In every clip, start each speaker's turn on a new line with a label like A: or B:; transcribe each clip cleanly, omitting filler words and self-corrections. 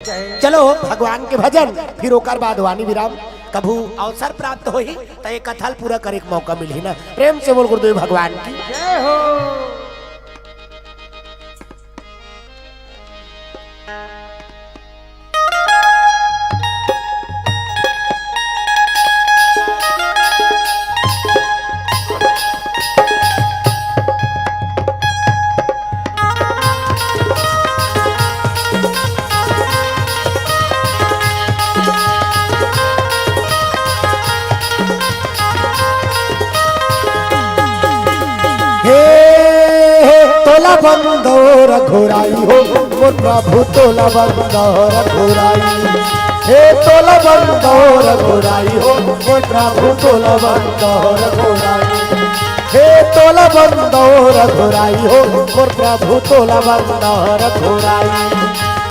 A: चलो भगवान के भजन फिर ओकर बाद वाणी विराम कभू अवसर प्राप्त होही तो एक कथल पूरा करे के मौका मिली ना। प्रेम से बोल गुरुदेव भगवान की जय हो। तोला बंदोर घोराई हो मोर प्रभु तोला बंदोर घोराई। हे तोला बंदोर घोराई हो मोर प्रभु तोला बंदोर घोराई। हे तोला बंदोर घोराई हो मोर प्रभु तोला बंदोर घोराई।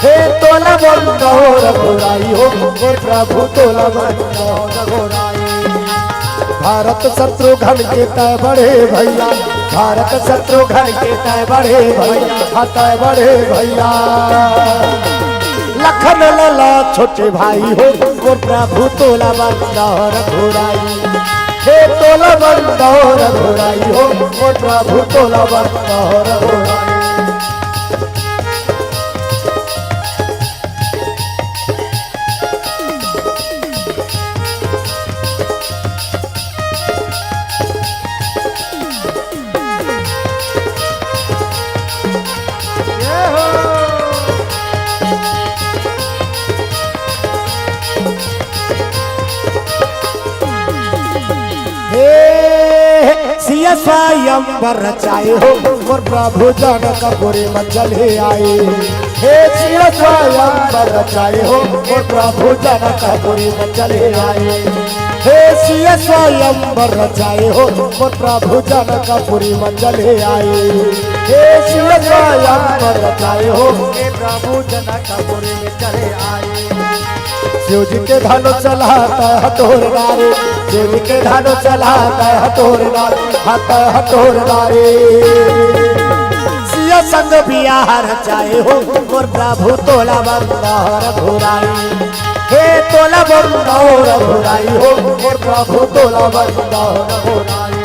A: हे तोला बंदोर घोराई हो मोर प्रभु तोला बंदोर घोराई। भारत शत्रुघ्न के तय बढ़े भैया, भारत शत्रुघ्न के तय बढ़े भैया, तय बढ़े भैया। लखन लला छोटे भाई हो मोर प्रभु तोला बंदोर घोराई। हे तोला बंदोर घोराई हो मोर प्रभु तोला बंदोर घोराई। सिया स्वयंवर रचाए हो मोर प्रभु जनकपुरी में चले आए। हे सिया स्वयंवर रचाए हो मोर प्रभु जनकपुरी में चले आए। हे सिया स्वयंवर रचाए हो मोर प्रभु जनकपुरी में चले आए। हे सिया स्वयंवर रचाए हो हे प्रभु जनकपुरी में चले आए। शिव जी के धानो चलाता है हटोर नारे, शिव जी के धानो चलाता है हटोर नारे, हाथ हटोर नारे। सिया संग बिहार चाहे हो मोर प्रभु तोला बंदोर घोराई। हे तोला बंदोर घोराई हो मोर प्रभु तोला बंदोर घोराई।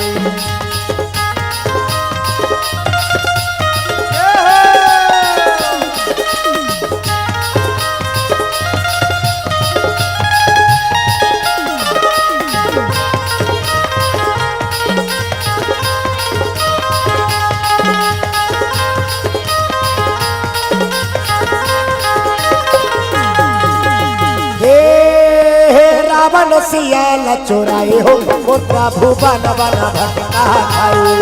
A: रावण सियाल चोराए हो मोर प्रभु बन बन भटका खाए।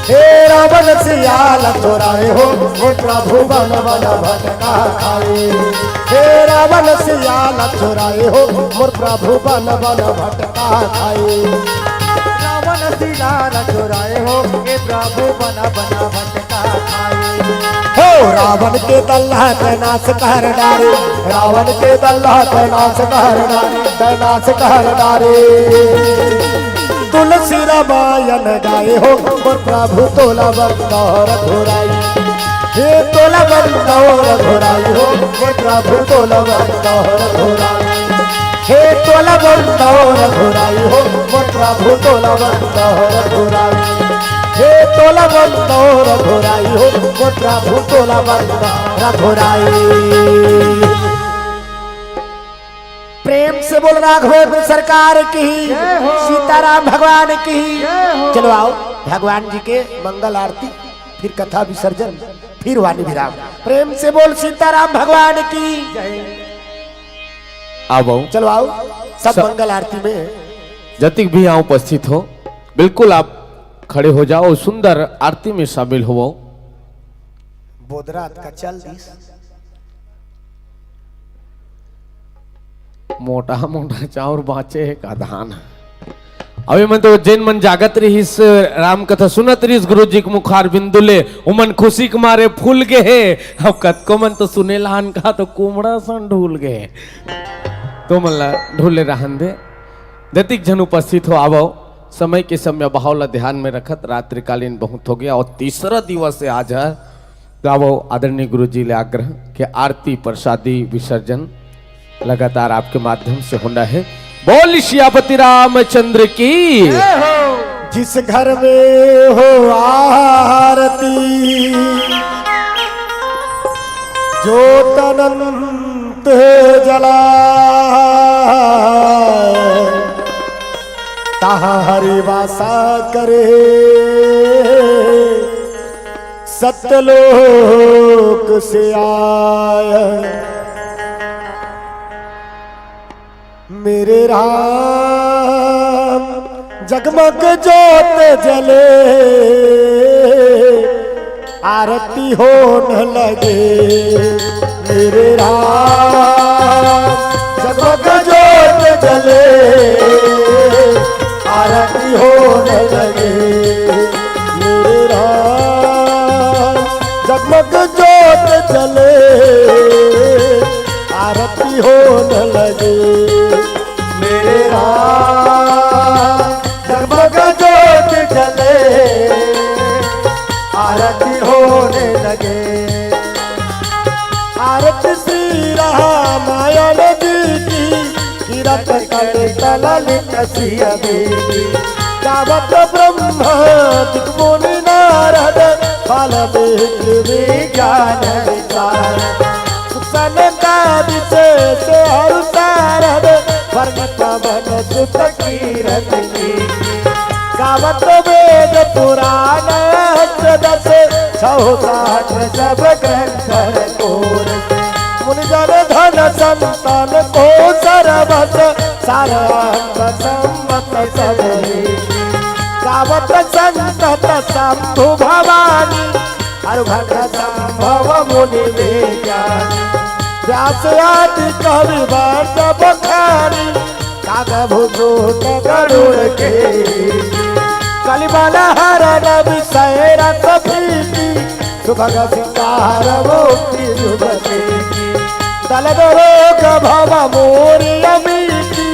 A: हे रावण सियाल चोराए हो मोर प्रभु बन बन भटका खाए। हे रावण सियाल चोराए हो मोर प्रभु बन बन भटका खाए। रावण सियाल चोराए हो हे प्रभु बन बन भटका खाए। हो रावण के दल्हा के नाश कर डारे, रावण के दल्हा के नाश कर डारे, नाश कर डारे। तुलसी रामायण गाए हो मोर प्रभु तोला बंदोर घोराई। हे तोला बंदोर घोराई हो मोर प्रभु तोला बंदोर घोराई। हे तोला बंदोर घोराई हो मोर प्रभु तोला बंदोर घोराई। हे तोला बंदोर घोराई हो मोर प्रभु तोला बंदोर घोराई। प्रेम से बोल राघवेंद्र सरकार की, सीताराम भगवान की। चलो आओ भगवान जी के मंगल आरती, फिर कथा विसर्जन, फिर वाणी विराम। प्रेम से बोल सीताराम भगवान की।
B: आओ
A: चलो आओ सब मंगल आरती में
B: जतिक भी यहाँ उपस्थित हो बिल्कुल आप खड़े हो जाओ, सुंदर आरती में शामिल हो।
A: बोधरात का चल दिस
B: मोटा मोटा चाउर बाँचे का धान। अभी मन तो जैन मन जागत रहीस, राम कथा सुनत रहीस, गुरु जी के मुखार बिंदुले उमन खुशी के मारे फूल गए है। अब कतको मन तो सुने लहान का तो कुमड़ा सन ढूल गए, तो मन ढूले रहन दे। दतिक जन उपस्थित हो आवो, समय के समय बहावला ध्यान में रखत, रात्रिकालीन बहुत हो गया और तीसरा दिवस है आज है। गावो आदरणीय गुरु जी ले आग्रह कि आरती प्रसादी विसर्जन लगातार आपके माध्यम से होना है। बोल सियापति रामचंद्र की।
A: जिस घर में हो आरती जो अनंत जला तहाँ हरि वासा करे सत्यलोक से आय मेरे राम जगमग जोत जले आरती होने लगे मेरे राम जगमग जोत जले आरती होने लगे मेरे राम जगमग जोत जले आरती होने लगे मेरे राम जगमग जोत जले आरती होने लगे आरती श्री रामायण जी की किरत कल ललित सिया देवी गावत ब्रह्मा दिग्मुनि नारद फल विज्ञान विचार का विशेष हर सारद वर्णित मन सुत कीरत की गावत वेद पुराण दस छह सब ग्रंथ कोर मुनिजन धन संतान को सरबस सारंग सम्मत सब गावत संतत शंभु भवानी हर भक्त संभव मुनि विज्ञानी व्यास आदि कवि बात बखानी कागभूषण गरुड़ के कलिबल हरण विषय रस प्रीति सुभग सिंगार मुक्ति युवती दल रोग भव मोरी अमीति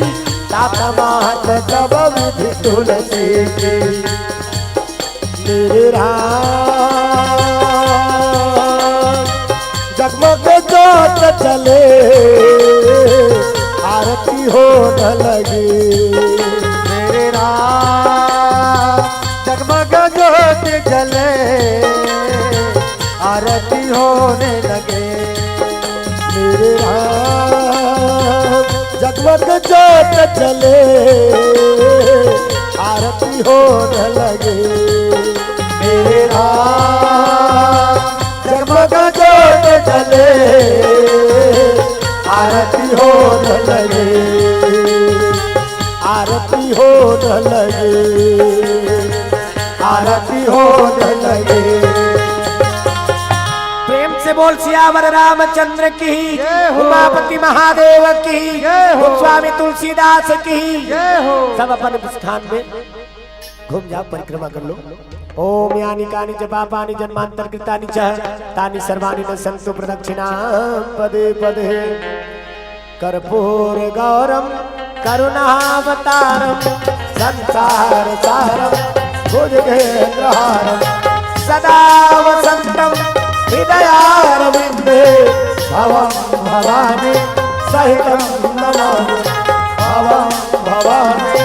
A: तात महत सब विधि तुलसी की मेरे राम जगमग जोत चले आरती होने लगी मेरे राम जगमग जोत जले आरती होने लगे मेरे राम जगमग जोत जले आरती होने लगे मेरे राम जगमग जोत जले आरती होने लगे आरती होने लगे आरती होने लगे
C: प्रेम से बोल सियावर रामचंद्र की उमापति महादेव की स्वामी तुलसीदास की
A: सब अपन स्थान में घूम जाओ परिक्रमा कर लो ओम यानी कानि च पापानि जन्मांतर कृतानि च तानि सर्वाणि न सन्तु प्रदक्षिणा पदे पदे कर्पूर गौरम करुणावतारम संसार सारम भुजगेन्द्रहारम सदा वसंतम हृदयारविंदे भवं भवानी सहितं नमामि भवं भवानी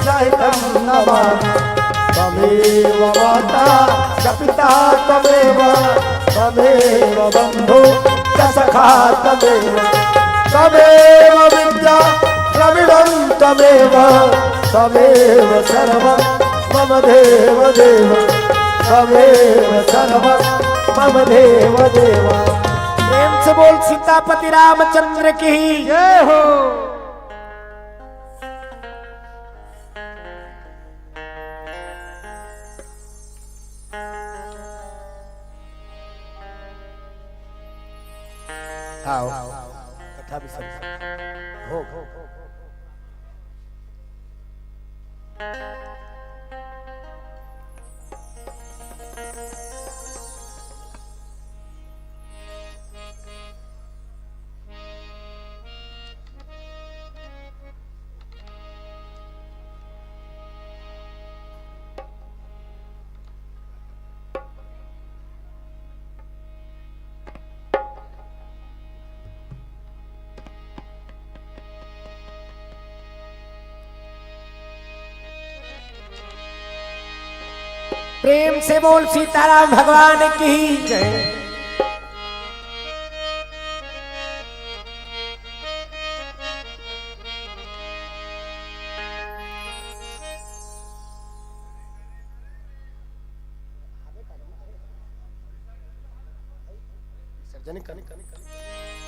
A: सहितं नमामि त्वमेव माता च पिता त्वमेव त्वमेव बन्धु च सखा त्वमेव त्वमेव विद्या द्रविडं त्वमेव त्वमेव सर्वं मम देव देव त्वमेव सर्वं मम देव देव
C: प्रेम से बोल सीतापति रामचंद्र की जय हो।
A: आओ कथा भी सुन हो
C: प्रेम से बोल सीताराम भगवान की जय।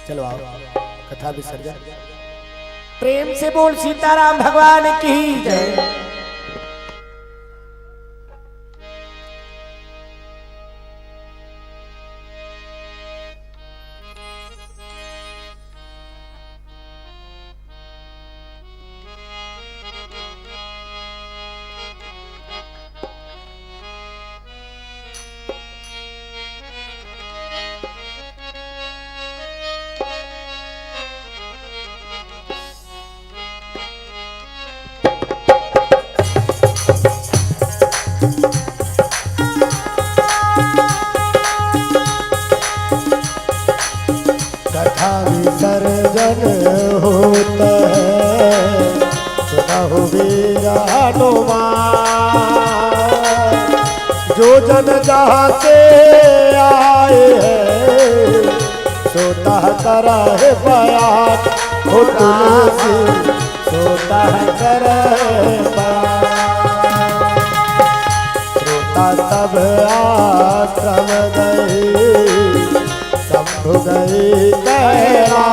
A: चलो आओ कथा विसर्जन।
C: प्रेम से बोल सीताराम भगवान की जय।
A: कथा विसर्जन होता है सुना हो वीरा हनुमान। जो जन जहाँ से आए हैं सोता करा है बयान। हो तुलसी सोता करा है बयान। श्रोता सब आश्रम गए शंभु गई कैला।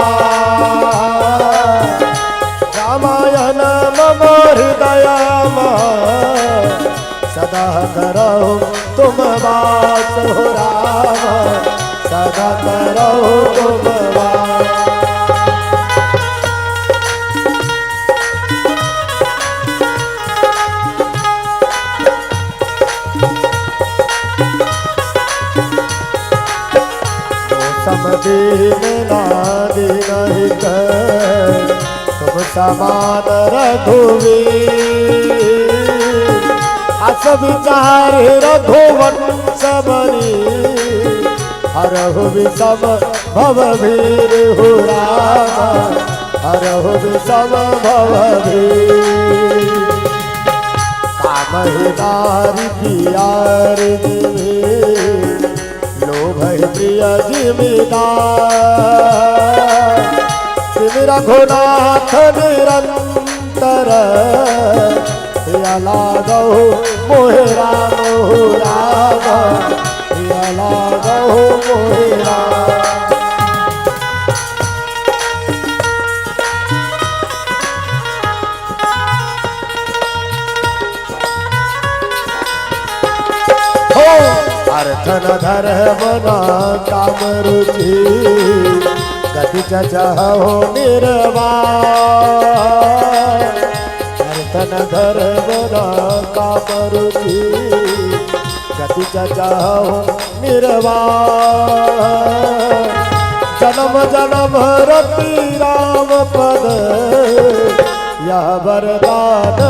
A: रामायण मम हृदय सदा करो तुम वास हो राम। सदा करो तुम वास। दीन नादी नहीं कर तुम समान रघुवीर। अस विचार रघुवंश बनी हरहु विषम भवभीर हो राम। हरहु विषम भवभीर। कामहि नारी प्यारिणी लोभ प्रिय जिमीदार। शिव रघुनाथ निरंतर या लागो मोहे राम हो राम। या लागो मोहे राम। अर्थन धर्म न काम रुचि गति चहो निर्वाण। अर्थन धर्म न काम रुचि गति चहो निर्वाण। जन्म जन्म रति राम पद यह वरदान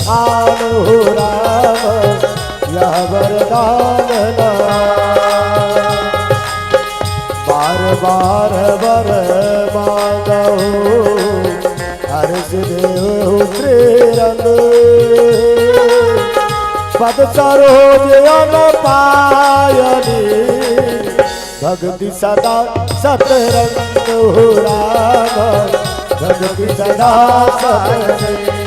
A: आन हो राम। यह वरदान बार बार वर मांगो हर्ष देव श्रीरंग। पद सरोज अन पायनी भक्ति सदा सतरंग हो राम। भक्ति सदा सतरंग।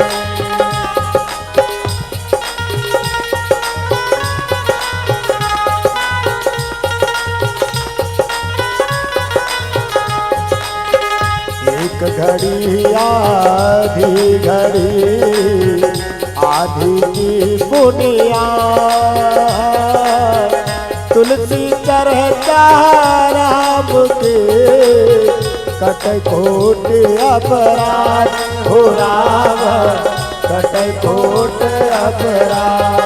A: घड़ी आधी घड़ी आधी की पुनिया। तुलसी चरता राम के कट कोट अपराध हो राम। कट कोट अपराध।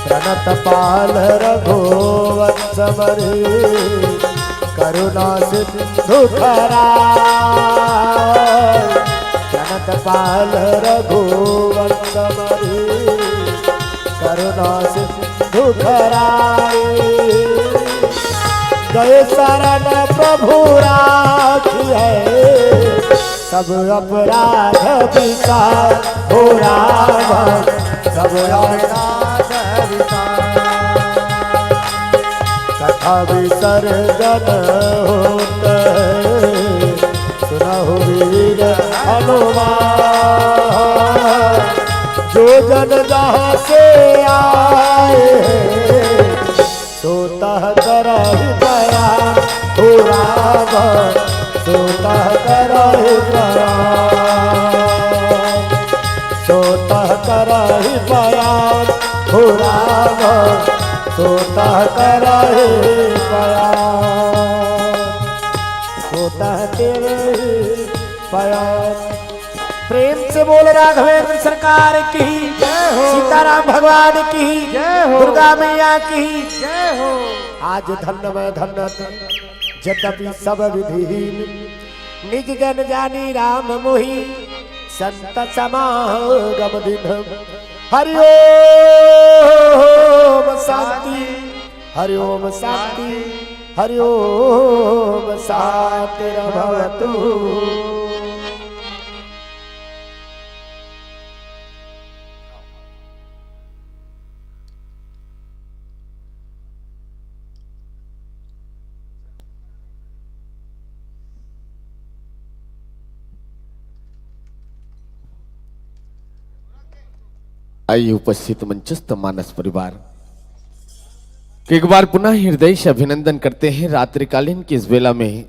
A: प्रणत पाल रघुवंश मरे करुणा सिंधु खराय। जनक पाल रघुवंश मरे करुणा सिंधु खराय। गए शरण प्रभु राखिए सब अपराध विचार हो राम। सब अपराध कथा विसर्जन होत सुनहु वीर हनुमान जो जन जहाँ से आए सोतः करहि बयान हो रावण सोतः करहि बयान सोतः करहि बयान हो रावण सोतः करहि बयान सोतः करहि बयान।
C: प्रेम से बोल राघवेंद्र सरकार की, सीताराम भगवान की, दुर्गा मैया की।
A: आज धन्य में धन्य यद्यपि सब विधिहीन निज जन जानी राम मोहि संत समागम दिन हरिओम शांति हरिओम शांति हरिओम शांति भवतु।
B: आइए उपस्थित मंचस्थ मानस परिवार एक बार पुनः हृदय से अभिनंदन करते हैं। रात्रिकालीन की इस वेला में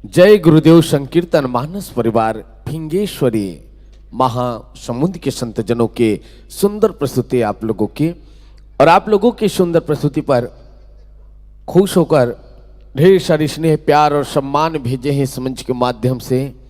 B: जय गुरुदेव संकीर्तन मानस परिवार फिंगेश्वरी महासमुद्र के संत जनों के सुंदर प्रस्तुति आप लोगों की, और आप लोगों की सुंदर प्रस्तुति पर खुश होकर ढेर सारी स्नेह प्यार और सम्मान भेजे हैं इस मंच के माध्यम से।